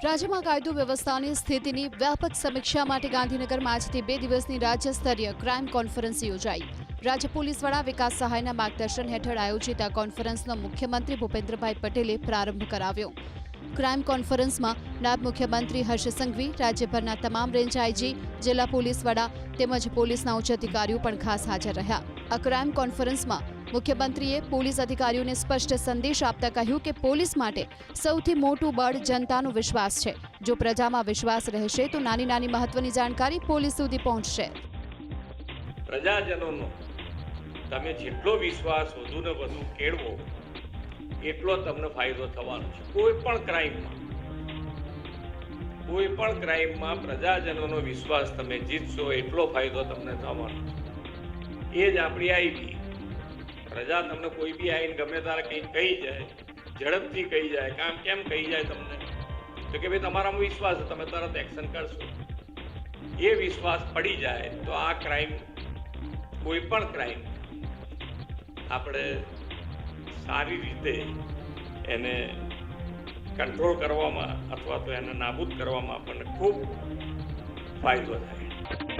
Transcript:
રાજ્યમાં કાયદો વ્યવસ્થાની સ્થિતિની વ્યાપક સમીક્ષા માટે ગાંધીનગરમાં આજથી 2 દિવસની રાજ્યસ્તરીય ક્રાઇમ કોન્ફરન્સ યોજાઈ। રાજ્ય પોલીસ વડા વિકાસ સહાયના માર્ગદર્શન હેઠળ આયોજિત આ કોન્ફરન્સનો મુખ્યમંત્રી ભૂપેન્દ્રભાઈ પટેલે પ્રારંભ કરાવ્યો। ક્રાઇમ કોન્ફરન્સમાં નાયબ મુખ્યમંત્રી હર્ષ સંઘવી, રાજ્યભરના તમામ રેન્જ આઈજી, જિલ્લા પોલીસ વડા તેમજ પોલીસના ઉચ્ચ અધિકારીઓ પણ ખાસ હાજર રહ્યા। આ ક્રાઇમ કોન્ફરન્સમાં મુખ્યમંત્રીએ પોલીસ અધિકારીઓને સ્પષ્ટ સંદેશ આપતા કહ્યું કે પોલીસ માટે સૌથી મોટું બળ જનતાનો વિશ્વાસ છે। જો પ્રજામાં વિશ્વાસ રહેશે તો નાની નાની મહત્વની જાણકારી પોલીસ સુધી પહોંચશે। પ્રજાજનોનો તમે જેટલો વિશ્વાસ વધુ ને વધુ કેળવો એટલો તમને ફાયદો થવાનો છે। કોઈ પણ ક્રાઇમમાં પ્રજાજનોનો વિશ્વાસ તમે જીતશો એટલો ફાયદો તમને થવાનો છે। એ જ આપણી આઈડી। પ્રજા તમને કોઈ બી આવીને ગમે ત્યારે કંઈક કહી જાય, ઝડપથી કહી જાય, કામ કેમ કહી જાય તમને તો કે ભાઈ તમારામાં વિશ્વાસ છે, તમે તરત એક્શન કરશો। એ વિશ્વાસ પડી જાય તો આ ક્રાઇમ, કોઈ પણ ક્રાઇમ આપણે સારી રીતે એને કંટ્રોલ કરવામાં અથવા તો એને નાબૂદ કરવામાં આપણને ખૂબ ફાયદો થાય।